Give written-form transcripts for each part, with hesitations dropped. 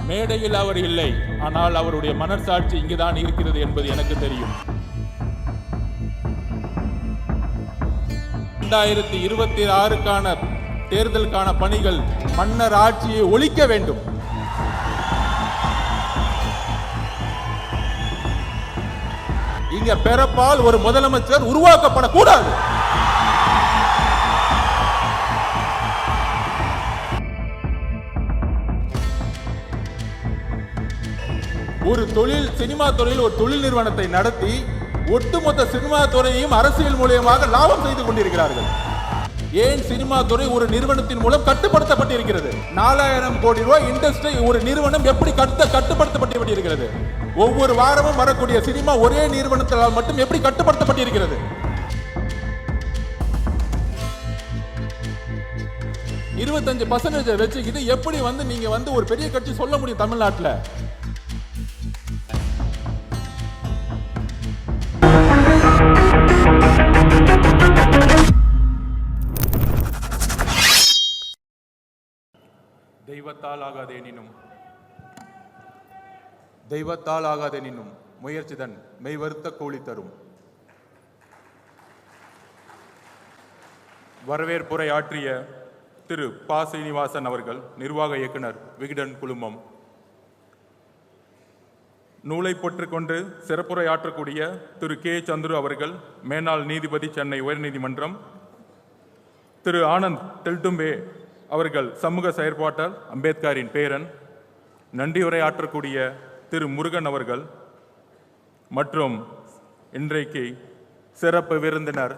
மேடையில் அவர் இல்லை, ஆனால் அவருடைய மனசாட்சி இங்குதான் இருக்கிறது என்பது எனக்கு தெரியும். 2026க்கான தேர்தலுக்கான பணிகள் மன்னர் ஆட்சியை ஒழிக்க வேண்டும். இங்க பிறப்பால் ஒரு முதலமைச்சர் உருவாக்கப்படக்கூடாது. ஒரு சினிமா துறையில் ஒரு தொழில் நிறுவனத்தை நடத்தி ஒட்டுமொத்த சினிமா துறையையும் அரசியல் மூலமாக லாபம் செய்து கொண்டிருக்கிறார்கள். ஏன் சினிமா துறை ஒரு நிறுவனத்தின் மூலம் கட்டுப்படுத்தப்பட்டிருக்கிறது? 4000 கோடி ரூபாய் இண்டஸ்ட்ரி ஒரு நிறுவனம் எப்படி கட்டுப்படுத்தப்பட்டிருக்கிறது? ஒவ்வொரு வாரமும் வரக்கூடிய சினிமா ஒரே நிறுவனத்தால் மட்டும் எப்படி கட்டுப்படுத்தப்பட்டிருக்கிறது? 25% வச்சுக்கிட்டு எப்படி நீங்க ஒரு பெரிய கட்சி சொல்ல முடியும் தமிழ்நாட்டில்? தெய்வத்தால் ஆகாதெனினும் முயற்சிதன் மெய்வருத்த கூலி தரும். வரவேற்புரை ஆற்றிய திரு பா. சீனிவாசன் அவர்கள், நிர்வாக இயக்குனர், விகடன் குழுமம். நூலை பெற்றுக்கொண்டு சிறப்புரை ஆற்றக்கூடிய திரு கே. சந்துரு அவர்கள், மேனாள் நீதிபதி, சென்னை உயர்நீதிமன்றம். திரு ஆனந்த் தெல்டும்பே அவர்கள், சமூக செயற்பாட்டாளர், அம்பேத்கரின் பேரன். நன்றியுரை ஆற்றக்கூடிய திரு முருகன் அவர்கள் மற்றும் இன்றைக்கு சிறப்பு விருந்தினர்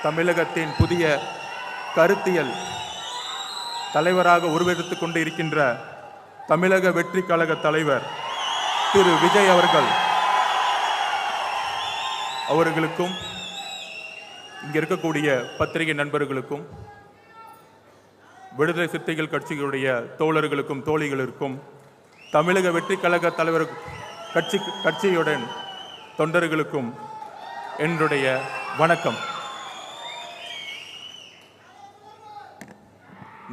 தமிழகத்தின் புதிய கருத்தியல் தலைவராக உருவெடுத்துக் கொண்டு இருக்கின்ற தமிழக வெற்றி கழக தலைவர் திரு விஜய் அவர்களுக்கும் இங்க இருக்கக்கூடிய பத்திரிகை நண்பர்களுக்கும் விடுதலை சிறுத்தைகள் கட்சிகளுடைய தோழர்களுக்கும் தோழிகளுக்கும் தமிழக வெற்றி கழக தலைவர் கட்சியுடன் தொண்டர்களுக்கும் என்னுடைய வணக்கம்.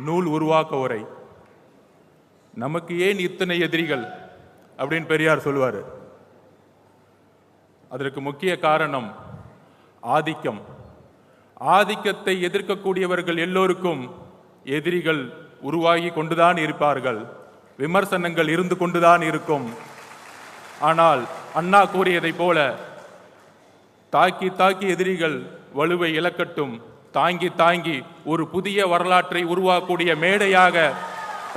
நூல் உருவாக்க உரை. நமக்கு ஏன் இத்தனை எதிரிகள் அப்படின்னு பெரியார் சொல்லுவார். அதற்கு முக்கிய காரணம் ஆதிக்கம். ஆதிக்கத்தை எதிர்க்கக்கூடியவர்கள் எல்லோருக்கும் எதிரிகள் உருவாகி கொண்டுதான் இருப்பார்கள், விமர்சனங்கள் இருந்து கொண்டுதான் இருக்கும். ஆனால் அண்ணா கூறியதைப் போல தாக்கி தாக்கி எதிரிகள் வலுவை இழக்கட்டும், தாங்கி தாங்கி ஒரு புதிய வரலாற்றை உருவாக்கக்கூடிய மேடையாக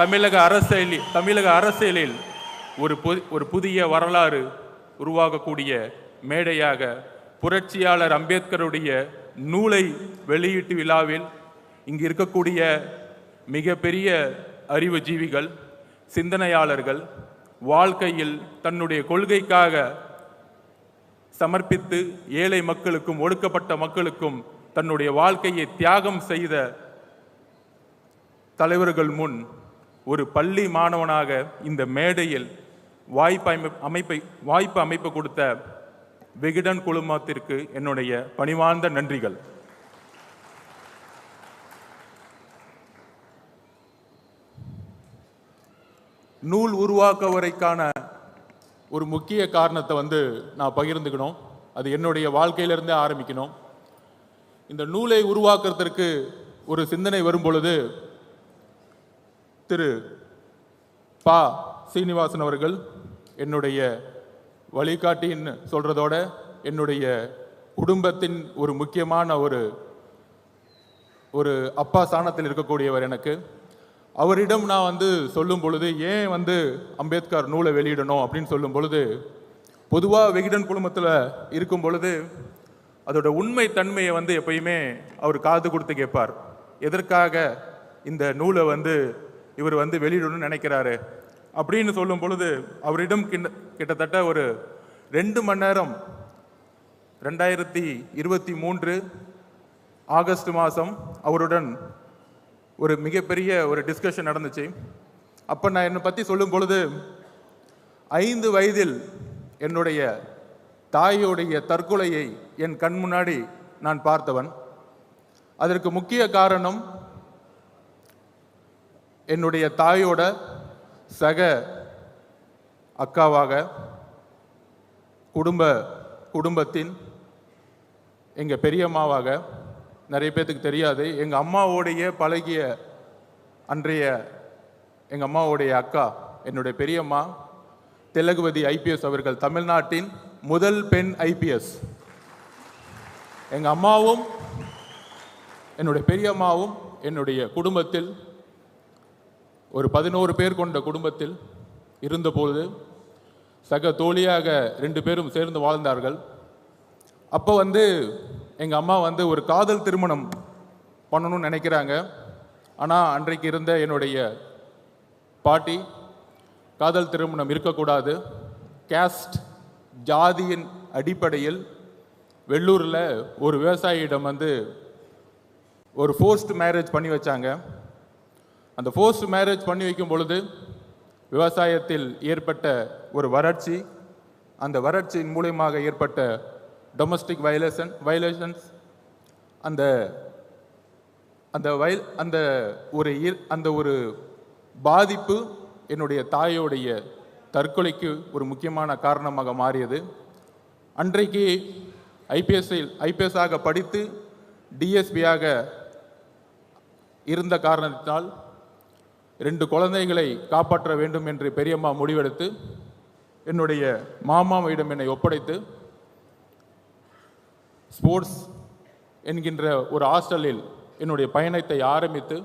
தமிழக அரசியலில் ஒரு புதிய வரலாறு உருவாகக்கூடிய மேடையாக புரட்சியாளர் அம்பேத்கருடைய நூலை வெளியீட்டு விழாவில் இங்கு இருக்கக்கூடிய மிகப்பெரிய அறிவுஜீவிகள், சிந்தனையாளர்கள், வாழ்க்கையில் தன்னுடைய கொள்கைக்காக சமர்ப்பித்து ஏழை மக்களுக்கும் ஒடுக்கப்பட்ட மக்களுக்கும் தன்னுடைய வாழ்க்கையை தியாகம் செய்த தலைவர்கள் முன் ஒரு பள்ளி மாணவனாக இந்த மேடையில் வாய்ப்பு அமைப்பு கொடுத்த விகடன் குழுமத்திற்கு என்னுடைய பணிவார்ந்த நன்றிகள். நூல் உருவாக்க வரைக்கான ஒரு முக்கிய காரணத்தை நான் பகிர்ந்துக்கணும். அது என்னுடைய வாழ்க்கையிலிருந்தே ஆரம்பிக்கணும். இந்த நூலை உருவாக்குறதற்கு ஒரு சிந்தனை வரும் பொழுது திரு பா. சீனிவாசன் அவர்கள் என்னுடைய வழிகாட்டின்னு சொல்றதோட என்னுடைய குடும்பத்தின் ஒரு முக்கியமான ஒரு அப்பா ஸ்தானத்தில் இருக்கக்கூடியவர். எனக்கு அவரிடம் நான் சொல்லும் பொழுது ஏன் அம்பேத்கர் நூலை வெளியிடணும் அப்படின்னு சொல்லும் பொழுது, பொதுவாக விகடன் குழுமத்தில் இருக்கும் பொழுது அதோட உண்மை தன்மையை எப்பயுமே அவர் காது கொடுத்து கேட்பார். எதற்காக இந்த நூலை இவர் வெளியிடணும்னு நினைக்கிறாரு அப்படின்னு சொல்லும் பொழுது அவரிடம் கிட்டத்தட்ட ஒரு 2 மணி நேரம் 2023 ஆகஸ்ட் மாதம் அவருடன் ஒரு மிகப்பெரிய ஒரு டிஸ்கஷன் நடந்துச்சு. அப்போ நான் என்னை பற்றி சொல்லும் பொழுது 5 வயதில் என்னுடைய தாயோடைய தற்கொலையை என் கண் முன்னாடி நான் பார்த்தவன். அதற்கு முக்கிய காரணம் என்னுடைய தாயோட சக அக்காவாக குடும்பத்தின் எங்கள் பெரியம்மாவாக, நிறைய பேர்த்துக்கு தெரியாது, எங்கள் அம்மாவோடைய பழகிய அன்றைய எங்கள் அம்மாவோடைய அக்கா என்னுடைய பெரியம்மா திலகவதி ஐபிஎஸ் அவர்கள், தமிழ்நாட்டின் முதல் பெண் ஐபிஎஸ். எங்கள் அம்மாவும் என்னுடைய பெரியம்மாவும் என்னுடைய குடும்பத்தில் ஒரு 11 பேர் கொண்ட குடும்பத்தில் இருந்தபோது சக தோழியாக 2 பேரும் சேர்ந்து வாழ்ந்தார்கள். அப்போ எங்கள் அம்மா ஒரு காதல் திருமணம் பண்ணணும்னு நினைக்கிறாங்க. ஆனால் அன்றைக்கு இருந்த என்னுடைய பாட்டி காதல் திருமணம் இருக்கக்கூடாது, கேஸ்ட் ஜாதியின் அடிப்படையில் வெள்ளூரில் ஒரு விவசாயியிடம் ஒரு ஃபோர்ஸ்ட் மேரேஜ் பண்ணி வச்சாங்க. அந்த ஃபோர்ஸ்ட் மேரேஜ் பண்ணி வைக்கும் பொழுது விவசாயத்தில் ஏற்பட்ட ஒரு வறட்சி, அந்த வறட்சியின் மூலமாக ஏற்பட்ட டொமஸ்டிக் வயலேஷன்ஸ், அந்த அந்த ஒரு பாதிப்பு என்னுடைய தாயோடைய தற்கொலைக்கு ஒரு முக்கியமான காரணமாக மாறியது. அன்றைக்கு ஐபிஎஸ்ஸாக படித்து டிஎஸ்பியாக இருந்த காரணத்தினால் 2 குழந்தைகளை காப்பாற்ற வேண்டும் என்று பெரியம்மா முடிவெடுத்து என்னுடைய மாமாவிடம் என்னை ஒப்படைத்து ஸ்போர்ட்ஸ் என்கின்ற ஒரு ஹாஸ்டலில் என்னுடைய பயணத்தை ஆரம்பித்து,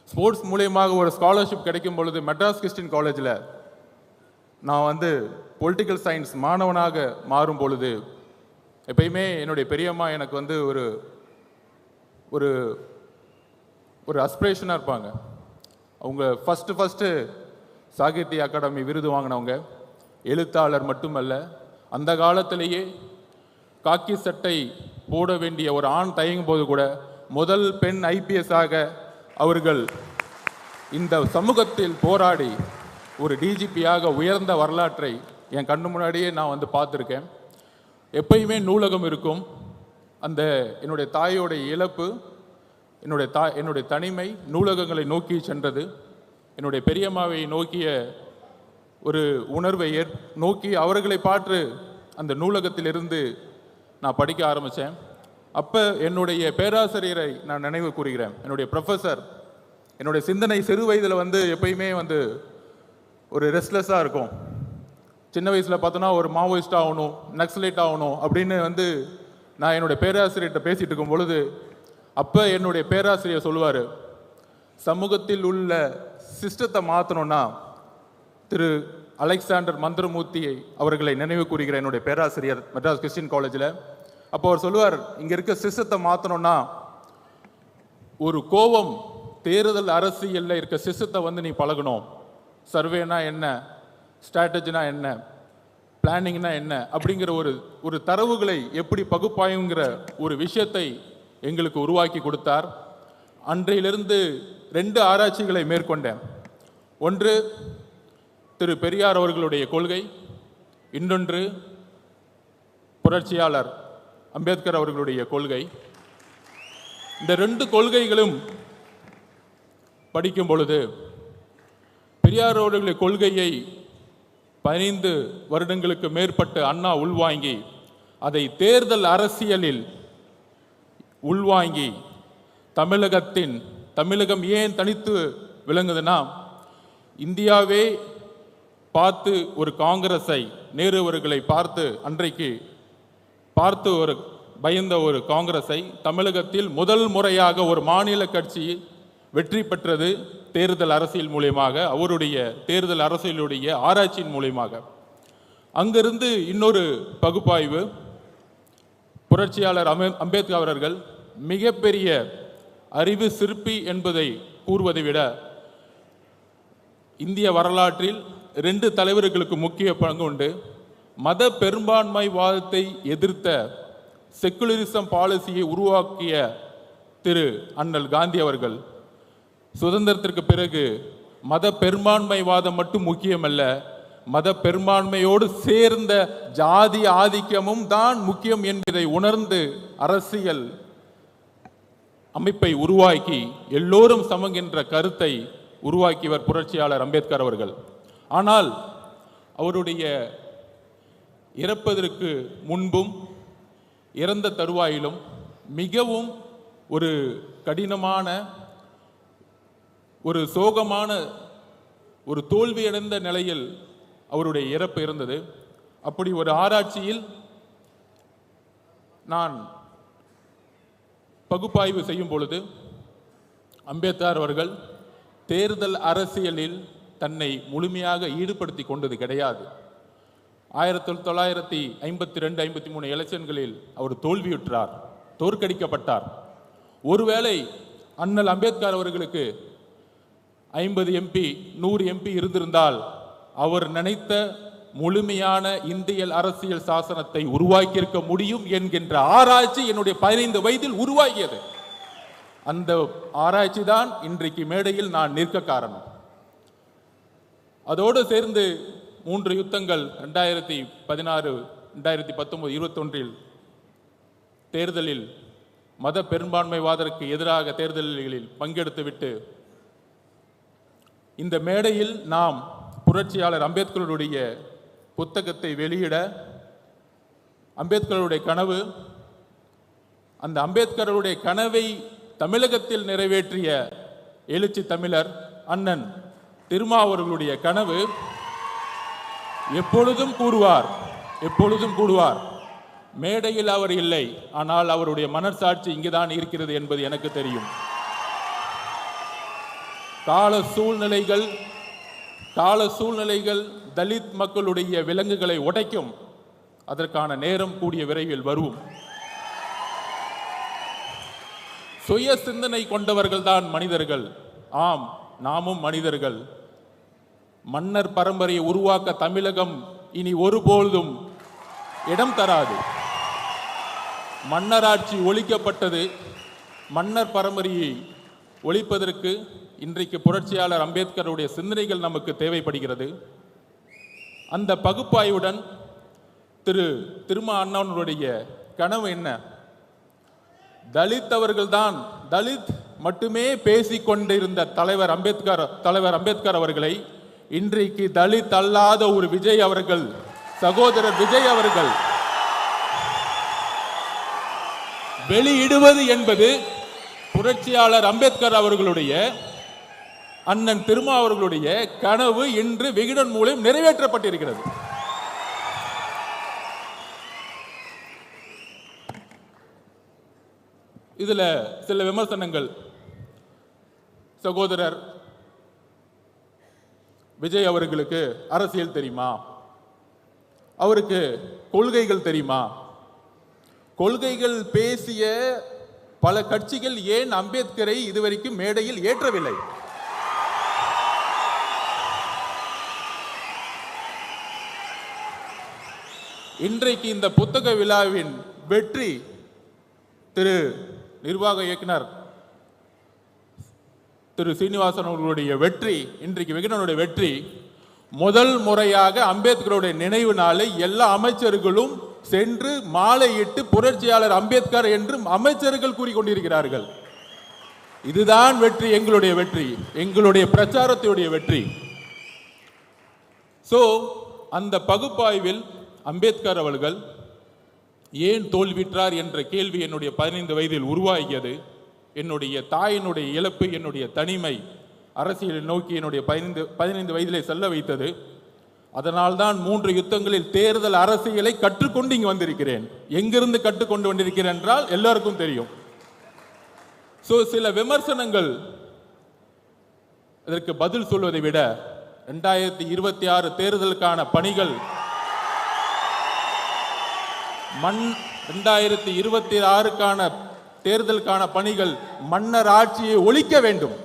ஸ்போர்ட்ஸ் மூலியமாக ஒரு ஸ்காலர்ஷிப் கிடைக்கும் பொழுது மெட்ராஸ் கிறிஸ்டின் காலேஜில் நான் பொலிட்டிக்கல் சயின்ஸ் மாணவனாக மாறும் பொழுது எப்பயுமே என்னுடைய பெரியம்மா எனக்கு ஒரு ஒரு அஸ்பிரேஷனாக இருப்பாங்க. அவங்க ஃபஸ்ட்டு சாகித்ய அகாடமி விருது வாங்கினவங்க, எழுத்தாளர் மட்டுமல்ல, அந்த காலத்திலேயே காக்கி சட்டை போட வேண்டிய ஒரு ஆண் தயங்கும் போது கூட முதல் பெண் ஐபிஎஸ்ஸாக அவர்கள் இந்த சமூகத்தில் போராடி ஒரு டிஜிபியாக உயர்ந்த வரலாற்றை என் கண்ணு முன்னாடியே நான் பார்த்துருக்கேன். எப்பயுமே நூலகம் இருக்கும். அந்த என்னுடைய தாயோடைய இழப்பு, என்னுடைய தனிமை நூலகங்களை நோக்கி சென்றது. என்னுடைய பெரியம்மாவை நோக்கிய ஒரு உணர்வை நோக்கி அவர்களை பார்த்து அந்த நூலகத்திலிருந்து நான் படிக்க ஆரம்பித்தேன். அப்போ என்னுடைய பேராசிரியரை நான் நினைவு கூறுகிறேன். என்னுடைய ப்ரொஃபஸர், என்னுடைய சிந்தனை சிறு வயதில் எப்பயுமே ஒரு ரெஸ்ட்லெஸ்ஸாக இருக்கும். சின்ன வயசில் பார்த்தோன்னா ஒரு மாவோயிஸ்ட் ஆகணும், நக்சலைட் ஆகணும் அப்படின்னு நான் என்னுடைய பேராசிரியர்கிட்ட பேசிகிட்டு இருக்கும் பொழுது அப்போ என்னுடைய பேராசிரியர் சொல்லுவார், சமூகத்தில் உள்ள சிஸ்டத்தை மாற்றணும்னா திரு அலெக்சாண்டர் மந்திரமூர்த்தியை அவர்களை நினைவு கூறுகிற என்னுடைய பேராசிரியர் மெட்ராஸ் கிறிஸ்டின் காலேஜில். அப்போ அவர் சொல்லுவார், இங்கே இருக்க சிஸ்டத்தை மாற்றணும்னா ஒரு கோபம், தேர்தல் அரசியலில் இருக்க சிஸ்டத்தை நீ பழகணும். சர்வேனா என்ன, ஸ்ட்ராட்டஜினா என்ன, பிளானிங்னா என்ன அப்படிங்கிற ஒரு தரவுகளை எப்படி பகுப்பாயுங்கிற ஒரு விஷயத்தை எங்களுக்கு உருவாக்கி கொடுத்தார். அன்றையிலிருந்து 2 ஆராய்ச்சிகளை மேற்கொண்டேன். ஒன்று திரு பெரியார் அவர்களுடைய கொள்கை, இன்னொன்று புரட்சியாளர் அம்பேத்கர் அவர்களுடைய கொள்கை. இந்த 2 கொள்கைகளும் படிக்கும் பொழுது பெரியார் அவர்களுடைய கொள்கையை 15 வருடங்களுக்கு மேற்பட்டு அண்ணா உள்வாங்கி அதை தேர்தல் அரசியலில் உள்வாங்கி தமிழகம் ஏன் தனித்து விளங்குதுன்னா, இந்தியாவே பார்த்து ஒரு காங்கிரஸை, நேரு அவர்களை அன்றைக்கு பார்த்து ஒரு பயந்த ஒரு காங்கிரஸை தமிழகத்தில் முதல் முறையாக ஒரு மாநில கட்சி வெற்றி பெற்றது தேர்தல் அரசியல் மூலியமாக, அவருடைய தேர்தல் அரசியலுடைய ஆராய்ச்சியின் மூலியமாக. அங்கிருந்து இன்னொரு பகுப்பாய்வு, புரட்சியாளர் அம்பேத்கர் அவர்கள் மிகப்பெரிய அறிவு சிற்பி என்பதை கூறுவதை விட இந்திய வரலாற்றில் 2 தலைவர்களுக்கு முக்கிய பங்கு உண்டு. மத பெரும்பான்மைவாதத்தை எதிர்த்த செக்குலரிசம் பாலிசியை உருவாக்கிய திரு அண்ணல் காந்தி அவர்கள் சுதந்திரத்திற்கு பிறகு மத பெரும்பான்மைவாதம் மட்டும் முக்கியமல்ல, மத பெரும்பான்மையோடு சேர்ந்த ஜாதி ஆதிக்கமும் தான் முக்கியம் என்பதை உணர்ந்து அரசியல் அமைப்பை உருவாக்கி எல்லோரும் சமம் என்ற கருத்தை உருவாக்கியவர் புரட்சியாளர் அம்பேத்கர் அவர்கள். ஆனால் அவருடைய இறப்பதற்கு முன்பும் இறந்த தருவாயிலும் மிகவும் ஒரு கடினமான ஒரு சோகமான ஒரு தோல்வியடைந்த நிலையில் அவருடைய இறப்பு இருந்தது. அப்படி ஒரு ஆராய்ச்சியில் நான் பகுப்பாய்வு செய்யும் பொழுது அம்பேத்கர் அவர்கள் தேர்தல் அரசியலில் தன்னை முழுமையாக ஈடுபடுத்தி கொண்டது கிடையாது. 1952-53 எலெக்ஷன்களில் அவர் தோல்வியுற்றார், தோற்கடிக்கப்பட்டார். ஒருவேளை அண்ணல் அம்பேத்கர் அவர்களுக்கு 50 MP 100 MP இருந்திருந்தால் அவர் நினைத்த முழுமையான இந்திய அரசியல் சாசனத்தை உருவாக்கியிருக்க முடியும் என்கின்ற ஆராய்ச்சி என்னுடைய 15 வயதில் உருவாகியது. அந்த ஆராய்ச்சி தான் இன்றைக்கு மேடையில் நான் நிற்க காரணம். அதோடு சேர்ந்து 3 யுத்தங்கள் 2016, 2019, 2021 தேர்தலில் மத பெரும்பான்மைவாதற்கு எதிராக தேர்தல்களில் பங்கெடுத்துவிட்டு இந்த மேடையில் நாம் புரட்சியாளர் அம்பேத்கருடைய புத்தகத்தை வெளியிட அம்பேத்கருடைய கனவு, அந்த அம்பேத்கருடைய கனவை தமிழகத்தில் நிறைவேற்றிய எழுச்சி தமிழர் அண்ணன் திருமாவர்களுடைய கனவு எப்பொழுதும் கூடுவார். மேடையில் அவர் இல்லை, ஆனால் அவருடைய மனசாட்சி இங்குதான் இருக்கிறது என்பது எனக்கு தெரியும். கால சூழ்நிலைகள் தலித் மக்களுடைய விலங்குகளை உடைக்கும். அதற்கான நேரம் கூடிய விரைவில் வரும். சுய சிந்தனை கொண்டவர்கள் தான் மனிதர்கள். ஆம், நாமும் மனிதர்கள். மன்னர் பரம்பரையை உருவாக்க தமிழகம் இனி ஒருபொழுதும் இடம் தராது. மன்னராட்சி ஒழிக்கப்பட்டது. மன்னர் பரம்பரையை ஒழிப்பதற்கு இன்றைக்கு புரட்சியாளர் அம்பேத்கருடைய சிந்தனைகள் நமக்கு தேவைப்படுகிறது. அந்த பகுப்பாய்வுடன் திருமா அண்ணனுடைய கனவு என்ன? தலித் அவர்கள்தான், தலித் மட்டுமே பேசிக்கொண்டிருந்த தலைவர் அம்பேத்கர் அவர்களை இன்றைக்கு தலித் அல்லாத ஒரு விஜய் அவர்கள், சகோதரர் விஜய் அவர்கள் வெளியிடுவது என்பது புரட்சியாளர் அம்பேத்கர் அவர்களுடைய அண்ணன் திருமா அவர்களுடைய கனவு இன்று விகடன் மூலம் நிறைவேற்றப்பட்டிருக்கிறது. இதுல சில விமர்சனங்கள். சகோதரர் விஜய் அவர்களுக்கு அரசியல் தெரியுமா? அவருக்கு கொள்கைகள் தெரியுமா? கொள்கைகள் பேசிய பல கட்சிகள் ஏன் அம்பேத்கரை இதுவரைக்கும் மேடையில் ஏற்றவில்லை? இன்றைக்கு இந்த புத்தக விழாவின் வெற்றி, திரு நிர்வாக இயக்குனர் திரு சீனிவாசன் அவர்களுடைய வெற்றி, இன்றைக்கு விகடனுடைய வெற்றி, முதல் முறையாக அம்பேத்கருடைய நினைவு நாளை எல்லா அமைச்சர்களும் சென்று மாலையிட்டு புரட்சியாளர் அம்பேத்கர் என்று அமைச்சர்கள் கூறிக்கொண்டிருக்கிறார்கள். இதுதான் வெற்றி, எங்களுடைய வெற்றி, எங்களுடைய பிரச்சாரத்துடைய வெற்றி. சோ அந்த பகுப்பாய்வில் அம்பேத்கர் அவர்கள் ஏன் தோல்விற்றார் என்ற கேள்வி என்னுடைய 15 வயதில் உருவாகியது. என்னுடைய தாயினுடைய இழப்பு, என்னுடைய தனிமை அரசியலை நோக்கி என்னுடைய 15 வயதிலே செல்ல வைத்தது. அதனால்தான் 3 யுத்தங்களில் தேர்தல் அரசியலை கற்றுக்கொண்டு இங்கு வந்திருக்கிறேன். எங்கிருந்து கற்றுக்கொண்டு வந்திருக்கிறேன் என்றால் எல்லாருக்கும் தெரியும். சோ சில விமர்சனங்கள், இதற்கு பதில் சொல்வதை விட 2026 தேர்தலுக்கான பணிகள் 2026க்கான தேர்தலுக்கான பணிகள் மன்னர் ஆட்சியை ஒழிக்க வேண்டும்.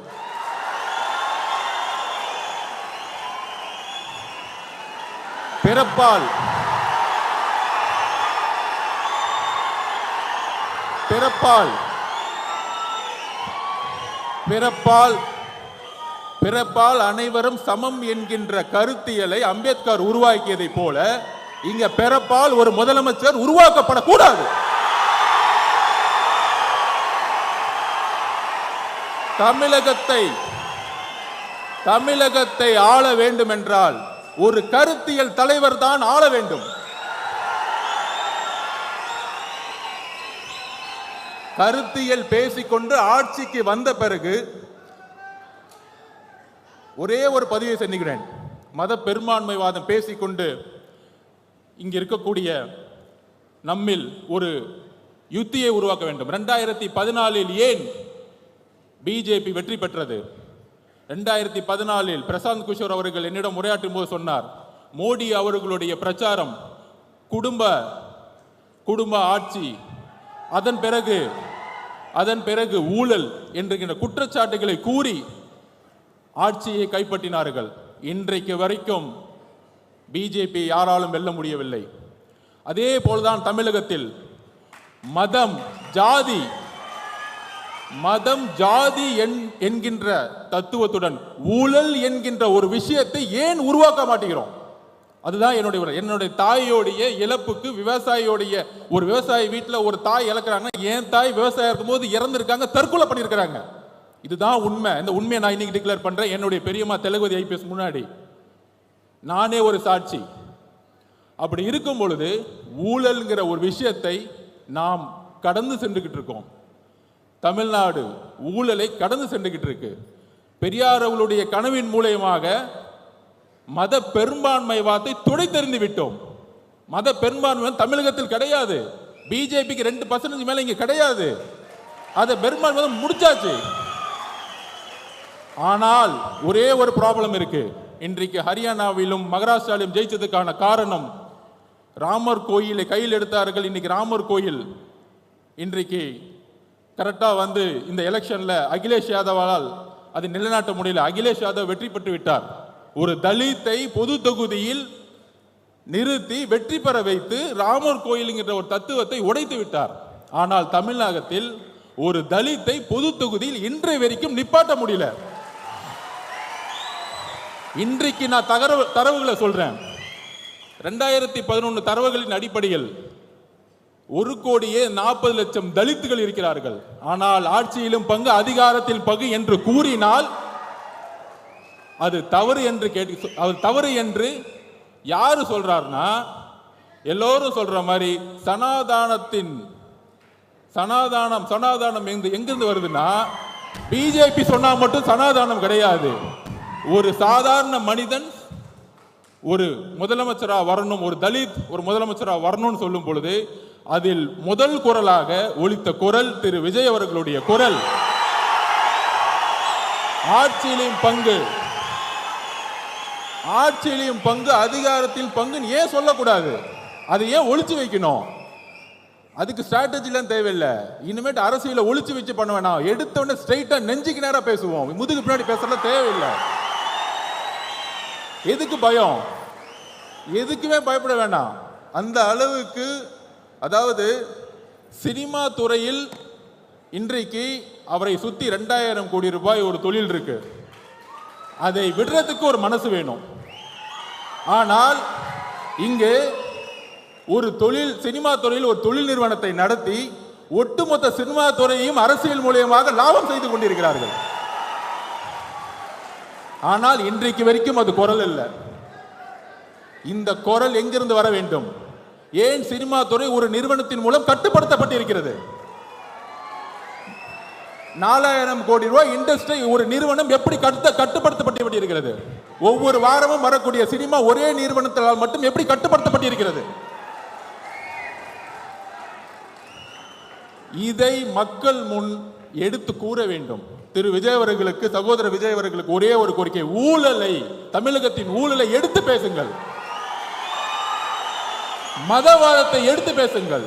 பிறப்பால் அனைவரும் சமம் என்கின்ற கருத்தியலை அம்பேத்கர் உருவாக்கியதை போல இங்க பிறப்பால் ஒரு முதலமைச்சர் உருவாக்கப்படக்கூடாது. தமிழகத்தை ஆள வேண்டும் என்றால் ஒரு கருத்தியல் தலைவர் தான் ஆள வேண்டும். கருத்தியல் பேசிக்கொண்டு ஆட்சிக்கு வந்த பிறகு ஒரே ஒரு பதிவை செஞ்சுக்கிறேன். மத பெரும்பான்மைவாதம் பேசிக்கொண்டு இங்க இருக்கக்கூடிய நம்மில் ஒரு யுத்தியை உருவாக்க வேண்டும். 2014 ஏன் பிஜேபி வெற்றி பெற்றது? 2014 பிரசாந்த் கிஷோர் அவர்கள் என்னிடம் உரையாற்றும் போது சொன்னார், மோடி அவர்களுடைய பிரச்சாரம் குடும்ப ஆட்சி, அதன் பிறகு ஊழல் என்கின்ற குற்றச்சாட்டுகளை கூறி ஆட்சியை கைப்பற்றினார்கள். இன்றைக்கு வரைக்கும் பிஜேபி யாராலும் வெல்ல முடியவில்லை. அதே போல்தான் தமிழகத்தில் மதம் ஜாதி என்கின்ற தத்துவத்துடன் ஊழல் என்கின்ற ஒரு விஷயத்தை ஏன் உருவாக்க மாட்டேங்கிறோம்? அதுதான் என்னுடைய தாயோடைய இழப்புக்கு, விவசாயியோடைய ஒரு விவசாயி வீட்டில் ஒரு தாய் இழக்கிறாங்கன்னா, என் தாய் விவசாயம் இருக்கும்போது இறந்துருக்காங்க, தற்கொலை பண்ணியிருக்கிறாங்க. இதுதான் உண்மை. இந்த உண்மையை நான் இன்னைக்கு டிக்ளேர் பண்றேன். என்னுடைய பெரியம்மா தெலுங்குதி ஐபிஎஸ் முன்னாடி நானே ஒரு சாட்சி. அப்படி இருக்கும் பொழுது ஊழல்ங்கிற ஒரு விஷயத்தை நாம் கடந்து சென்றுகிட்டு இருக்கோம். தமிழ்நாடு ஊழலை கடந்து சென்றுகிட்டு இருக்கு. பெரியார் அவர்களுடைய கனவின் மூலமாக மத பெரும்பான்மைவாதத்தை துடைத்தெறிந்து விட்டோம். மத பெரும்பான்மை தமிழகத்தில் கிடையாது. பிஜேபிக்கு 2% மேல இங்க கிடையாது. அதை பெரும்பான்மை முடிச்சாச்சு. ஆனால் ஒரே ஒரு ப்ராப்ளம் இருக்கு. இன்றைக்கு ஹரியானாவிலும் மகாராஷ்டிராவிலும் ஜெயிச்சதுக்கான காரணம் ராமர் கோயிலை கையில் எடுத்தார்கள். இன்னைக்கு ராமர் கோயில் இன்றைக்கு கரெக்டா வந்து இந்த எலெக்ஷன்ல அகிலேஷ் யாதவால் அது நிலைநாட்ட முடியல. அகிலேஷ் யாதவ் வெற்றி பெற்று விட்டார். ஒரு தலித்தை பொது தொகுதியில் நிறுத்தி வெற்றி பெற வைத்து ராமர் கோயிலுங்கிற ஒரு தத்துவத்தை உடைத்து விட்டார். ஆனால் தமிழகத்தில் ஒரு தலித்தை பொது தொகுதியில் இன்றைய வரைக்கும் நிப்பாட்ட முடியல. இன்றைக்கு நான் தரவுகளை சொல்றேன். 2011 தரவுகளின் அடிப்படையில் 1,40,00,000 தலித்துகள் இருக்கிறார்கள். ஆனால் ஆட்சியிலும் பங்கு, அதிகாரத்தில் பங்கு என்று கூறினால் அது தவறு என்று யாரு சொல்றாருன்னா, எல்லோரும் சொல்ற மாதிரி சனாதானம் எங்கிருந்து வருதுன்னா, பிஜேபி சொன்னா மட்டும் சனாதானம் கிடையாது. ஒரு சாதாரண மனிதன் ஒரு முதலமைச்சரா வரணும், ஒரு தலித் ஒரு முதலமைச்சரா வரணும்னு சொல்லும் பொழுது அதில் முதல் குரலாக ஒலித்த குரல் திரு விஜய் அவர்களுடைய குரல். ஆட்சியிலும் பங்கு, அதிகாரத்தில் பங்கு ஏன் சொல்லக்கூடாது? அதை ஏன் ஒளிச்சு வைக்கணும்? அதுக்கு ஸ்ட்ராட்டஜிலாம் தேவையில்லை. இனிமேட்டு அரசியல ஒளிச்சு வச்சு பண்ண வேணாம். எடுத்தோடனே ஸ்ட்ரைட்டா நெஞ்சுக்கு நேரம் பேசுவோம். முதுகு பின்னாடி பேசலாம் தேவையில்லை. எதுக்கு பயம்? எதுக்குமே பயப்பட வேண்டாம். அந்த அளவுக்கு, அதாவது சினிமா துறையில் இன்றைக்கு அவரை சுத்தி 2000 கோடி ரூபாய் ஒரு தொழில் இருக்கு. அதை விடுறதுக்கு ஒரு மனசு வேணும். ஆனால் இங்கே ஒரு சினிமா துறையில் ஒரு தொழில் நிறுவனத்தை நடத்தி ஒட்டுமொத்த சினிமா துறையையும் அரசியல் மூலமாக லாபம் செய்து கொண்டிருக்கிறார்கள். ஆனால் இன்றைக்கு வரைக்கும் அது குரல் இல்லை. இந்த குரல் எங்கிருந்து வர வேண்டும்? ஏன் சினிமா துறை ஒரு நிறுவனத்தின் மூலம் கட்டுப்படுத்தப்பட்டிருக்கிறது? 4000 கோடி ரூபாய் இண்டஸ்ட்ரி ஒரு நிறுவனம் எப்படி கட்டுப்படுத்தப்பட்டிருக்கிறது? ஒவ்வொரு வாரமும் வரக்கூடிய சினிமா ஒரே நிறுவனத்தால் மட்டும் எப்படி கட்டுப்படுத்தப்பட்டிருக்கிறது? இதை மக்கள் முன் எடுத்து கூற வேண்டும். திரு விஜய் அவர்களுக்கு, சகோதரர் விஜய் அவர்களுக்கு ஒரே ஒரு கோரிக்கை, தமிழகத்தின் ஊழலை எடுத்து பேசுங்கள். மதவாதத்தை எடுத்து பேசுங்கள்.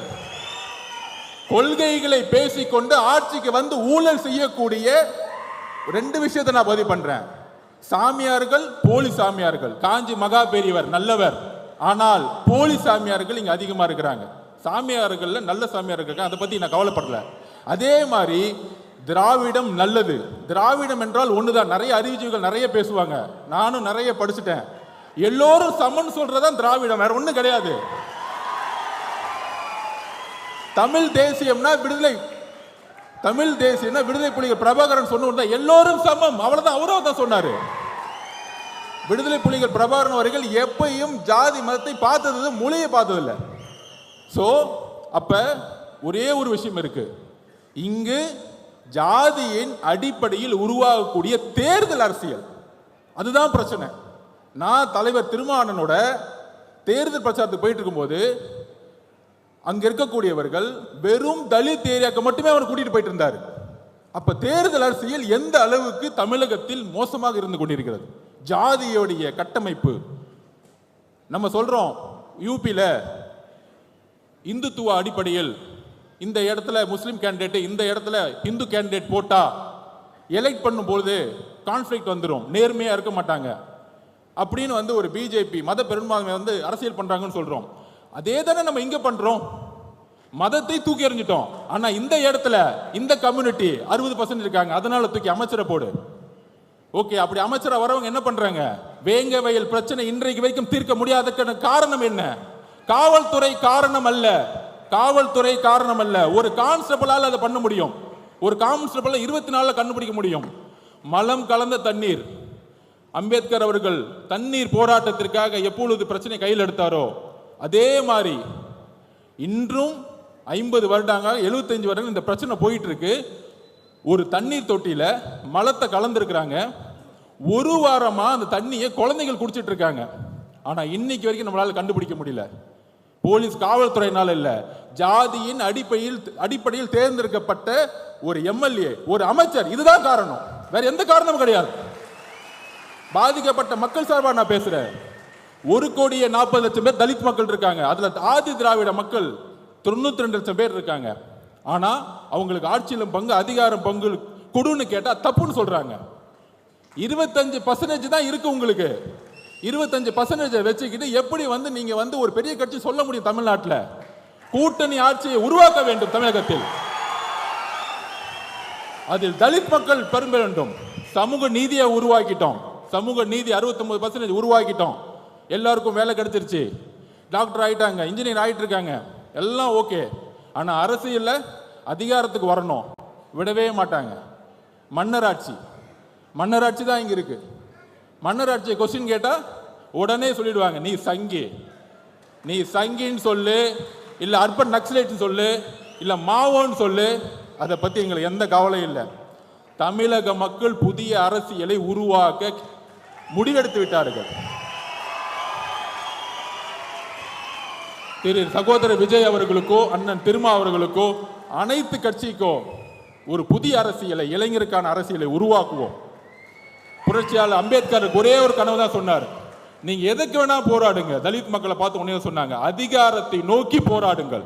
கொள்கைகளை பேசிக்கொண்டு ஆட்சிக்கு வந்து ஊழல் செய்யக்கூடிய 2 விஷயத்தை நான் பதிவு பண்றேன். சாமியார்கள், போலி சாமியார்கள். காஞ்சி மகா பெரியவர் நல்லவர், ஆனால் போலி சாமியார்கள் இங்க அதிகமா இருக்கிறாங்க. சாமியார்கள் நல்ல சாமியார்கள், அதை பத்தி நான் கவலைப்படல. அதே மாதிரி திராவிடம் நல்லது. திராவிடம் என்றால் ஒண்ணுதான். நிறைய அறிவிச்சுகள் நிறைய பேசுவாங்க. நானும் நிறைய படிச்சுட்டேன். எல்லோரும் சமன் சொல்றதான் திராவிடம், வேற ஒண்ணு கிடையாது. தமிழ் தேசியம்னா விடுதலை தமிழ் தேசியம்னா விடுதலை புலிகள் பிரபாகரன் சொன்ன எல்லோரும் சமம், அவ்வளவுதான். அவரும் தான் சொன்னாரு. விடுதலை புலிகள் பிரபாகரன் அவர்கள் எப்பையும் ஜாதி மதத்தை பார்த்தது, மொழியை பார்த்ததில்லை. ஸோ அப்ப ஒரே ஒரு விஷயம் இருக்கு, இங்கு ஜாதியின் அடிப்படையில் உருவாகக்கூடிய தேர்தல் அரசியல், அதுதான் பிரச்சனை. நான் தலைவர் திருமாவளவனோட தேர்தல் பிரச்சாரத்துக்கு போயிட்டு இருக்கும்போது அங்க இருக்கக்கூடியவர்கள் வெறும் தலித் ஏரியாவுக்கு மட்டுமே அவர் கூட்டிட்டு போயிட்டு இருந்தார். அப்ப தேர்தல் அரசியல் எந்த அளவுக்கு தமிழகத்தில் மோசமாக இருந்து கொண்டிருக்கிறது, ஜாதியோடைய கட்டமைப்பு. நம்ம சொல்றோம் யூபியில இந்துத்துவ அடிப்படையில் இந்த இடத்துல முஸ்லிம் கேண்டிடேட், இந்த இடத்துல இந்து கேண்டிடேட் போட்டா எலெக்ட் பண்ணும்போது கான்ஃபிளிக்ட் வந்துடும், நேர்மையா இருக்க மாட்டாங்க அப்படின்னு ஒரு பிஜேபி மத பெரும்பான்மை அரசியல் பண்றாங்கன்னு சொல்றோம். அதே தானே நம்ம இங்க பண்றோம். மதத்தை தூக்கி எறிஞ்சிட்டோம். ஆனா இந்த இடத்துல இந்த கம்யூனிட்டி 60% இருக்காங்க, அதனால தூக்கி அமைச்சரை போடு. ஓகே, அப்படி அமைச்சரா வரவங்க என்ன பண்றாங்க? வேங்க வயல் பிரச்சனை இன்றைக்கு வரைக்கும் தீர்க்க முடியாத காரணம் என்ன? காவல்துறை காரணம் அல்ல, காவல்துறை காரணம் அல்ல. ஒரு கான்ஸ்டபிளால் அதை பண்ண முடியும், ஒரு கான்ஸ்டபிள் 24 கண்டுபிடிக்க முடியும். மலம் கலந்த தண்ணீர், அம்பேத்கர் அவர்கள் தண்ணீர் போராட்டத்திற்காக எப்பொழுது பிரச்சனை கையில் எடுத்தாரோ அதே மாதிரி இன்றும் 50 வருடங்கள் 75 வருடங்கள் இந்த பிரச்சனை போயிட்டு இருக்கு. ஒரு தண்ணீர் தொட்டியில மலத்தை கலந்துருக்கிறாங்க, ஒரு வாரமா அந்த தண்ணியை குழந்தைகள் குடிச்சிட்டு இருக்காங்க. ஆனா இன்னைக்கு வரைக்கும் நம்மளால கண்டுபிடிக்க முடியல. போலீஸ் காவல்துறையினால இல்ல, ஜாதியின் அடிப்படையில் தேர்ந்தெடுக்கப்பட்ட ஒரு எம்எல்ஏ, ஒரு அமைச்சர், இதுதான் காரணம், வேற எந்த காரணமும் கிடையாது. பாதிக்கப்பட்ட மக்கள் சார்பாக நான் பேசுறேன். 1,40,00,000 பேர் தலித் மக்கள் இருக்காங்க, அதுல ஆதி திராவிட மக்கள் 92,00,000 பேர் இருக்காங்க. ஆனா அவங்களுக்கு ஆட்சியிலும் பங்கு அதிகாரம் பங்கு கொடுன்னு கேட்டா தப்புன்னு சொல்றாங்க. 25% தான் இருக்கு உங்களுக்கு. 25% வச்சுக்கிட்டு எப்படி நீங்க ஒரு பெரிய கட்சி சொல்ல முடியும்? தமிழ்நாட்டில் கூட்டணி ஆட்சியை உருவாக்க வேண்டும் தமிழகத்தில், அதில் தலித் மக்கள் பெரும்ப வேண்டும். சமூக நீதியை உருவாக்கிட்டோம், சமூக நீதி 69% உருவாக்கிட்டோம். எல்லாருக்கும் வேலை கிடைச்சிருச்சு, டாக்டர் ஆயிட்டாங்க, இன்ஜினியர் ஆயிட்டு இருக்காங்க, எல்லாம் ஓகே. ஆனா அரசியல்ல அதிகாரத்துக்கு வரணும், விடவே மாட்டாங்க. மன்னராட்சி, மன்னராட்சி தான் இங்க இருக்கு. மன்னராட்சியை கொஸ்டின் கேட்டா உடனே சொல்லிடுவாங்க, நீ சங்கி, நீ சங்கின்னு சொல்லு, இல்ல அர்பன் நக்சலைட் சொல்லு, இல்ல மாவோன்னு சொல்லு, அதை பத்தி எங்களுக்கு எந்த கவலையும் இல்லை. தமிழக மக்கள் புதிய அரசியலை உருவாக்க முடிவெடுத்து விட்டார்கள். திரு சகோதரர் விஜய் அவர்களுக்கோ அண்ணன் திருமா அவர்களுக்கோ அனைத்து கட்சிக்கோ ஒரு புதிய அரசியலை, இளைஞருக்கான அரசியலை உருவாக்குவோம். புரட்சியாளர் அம்பேத்கர் ஒரே ஒரு கனவு தான் சொன்னார், நீங்க எதுக்கு வேணா போராடுங்க. தலித் மக்களை பார்த்து உடனே சொன்னாங்க, அதிகாரத்தை நோக்கி போராடுங்கள்,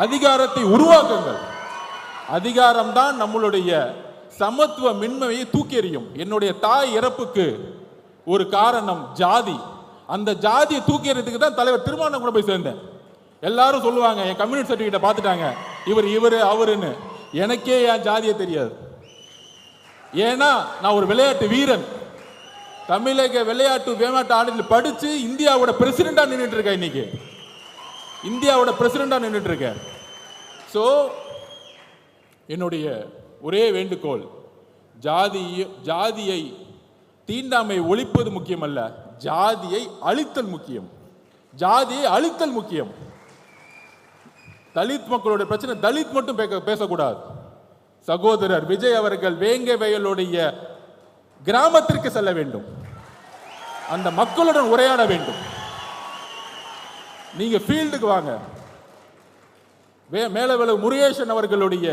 அதிகாரத்தை உருவாக்குங்கள். அதிகாரம் தான் நம்மளுடைய சமத்துவ மின்மையை தூக்கி எறியும். என்னுடைய தாய் இறப்புக்கு ஒரு காரணம் ஜாதி, அந்த ஜாதியை தூக்கி எறியதுக்கு தான் தலைவர் திருமாவளவன் கூட போய் சேர்ந்தேன். எல்லாரும் சொல்லுவாங்க, என் கம்யூனிட்டி சர்டிஃபிகேட்டை பார்த்துட்டாங்க, இவரு அவருன்னு. எனக்கே என் ஜாதியை தெரியாது. ஏன்னா நான் ஒரு விளையாட்டு வீரன், தமிழக விளையாட்டு ஆடில் படிச்சு இந்தியாவோட பிரசிடண்டா நின்றுட்டு இருக்கேன். இன்னைக்கு இந்தியாவோட பிரசிடண்டா நின்றுட்டு இருக்கேன். ஸோ என்னுடைய ஒரே வேண்டுகோள், ஜாதியை தீண்டாமை ஒழிப்பது முக்கியம் அல்ல, ஜாதியை அழித்தல் முக்கியம், ஜாதியை அழித்தல் முக்கியம். தலித் மக்களுடைய பிரச்சனை தலித் மட்டும் பேசக்கூடாது. சகோதரர் விஜய் அவர்கள் வேங்க வயலுடைய கிராமத்திற்கு செல்ல வேண்டும், அந்த மக்களுடன் உரையாட வேண்டும். நீங்க ஃபீல்டுக்கு வாங்க. மேலவேலு முருகேசன் அவர்களுடைய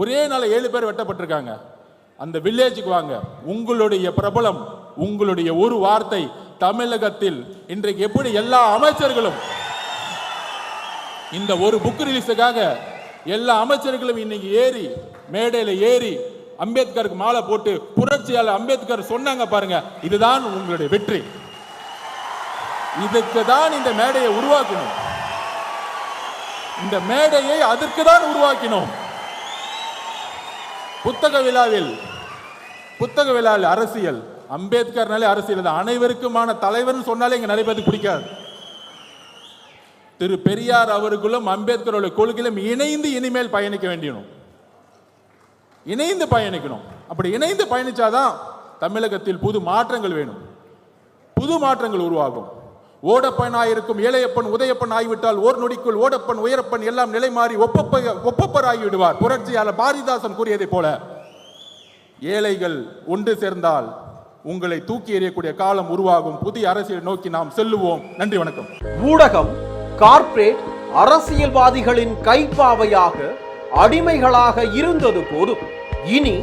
ஒரே நாள் 7 பேர் வெட்டப்பட்டிருக்காங்க, அந்த வில்லேஜுக்கு வாங்க. உங்களுடைய பிரபலம், உங்களுடைய ஒரு வார்த்தை தமிழகத்தில் இன்றைக்கு எப்படி எல்லா அமைச்சர்களும் இந்த ஒரு புக் ரிலீஸுக்காக எல்லா அமைச்சர்களும் இன்னைக்கு ஏறி மேடையில ஏறி அம்பேத்கருக்கு மாலை போட்டு புரட்சியாளர் அம்பேத்கர் சொன்னாங்க பாருங்க, இதுதான் உங்களுடைய வெற்றி. இதுக்கு தான் இந்த மேடையை உருவாக்கணும், இந்த மேடையை அதற்கு தான் உருவாக்கினோம். புத்தக விழாவில் அரசியல், அம்பேத்கர்னாலே அரசியல் தான். அனைவருக்குமான தலைவர் சொன்னாலே இங்க நிறைய பேருக்கு பிடிக்காது. திரு பெரியார் அவர்களும் அம்பேத்கரோட கொள்கையிலும் இணைந்து இனிமேல் பயணிக்க வேண்டியணும். இணைந்து பயணிக்கணும். அப்படி இணைந்து பயணிச்சாதான் தமிழகத்தில் புது மாற்றங்கள் வேணும், புது மாற்றங்கள் உருவாகும். ஓடப்பனாயிருக்கும் ஏழையப்பன் உதயப்பன் ஆகிவிட்டால் ஓர் நொடிக்குள் ஓடப்பன் உயரப்பன் எல்லாம் நிலை மாறி ஒப்பப்பர் ஆகிவிடுவார். புரட்சியாளர் பாரதிதாசன் கூறியதை போல ஏழைகள் ஒன்று சேர்ந்தால் உங்களை தூக்கி எறியக்கூடிய காலம் உருவாகும். புதிய அரசியல் நோக்கி நாம் செல்லுவோம். நன்றி, வணக்கம். ஊடகம் கார்ப்பரேட் அரசியல்வாதிகளின் கைப்பாவையாக அடிமைகளாக இருந்தது போதும். இனி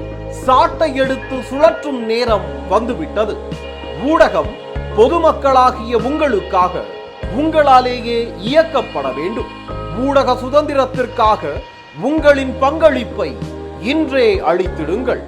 சாட்டை எடுத்து சுழற்றும் நேரம் வந்துவிட்டது. ஊடகம் பொதுமக்களாகிய உங்களுக்காக உங்களாலேயே இயக்கப்பட வேண்டும். ஊடக சுதந்திரத்திற்காக உங்களின் பங்களிப்பை இன்றே அளித்திடுங்கள்.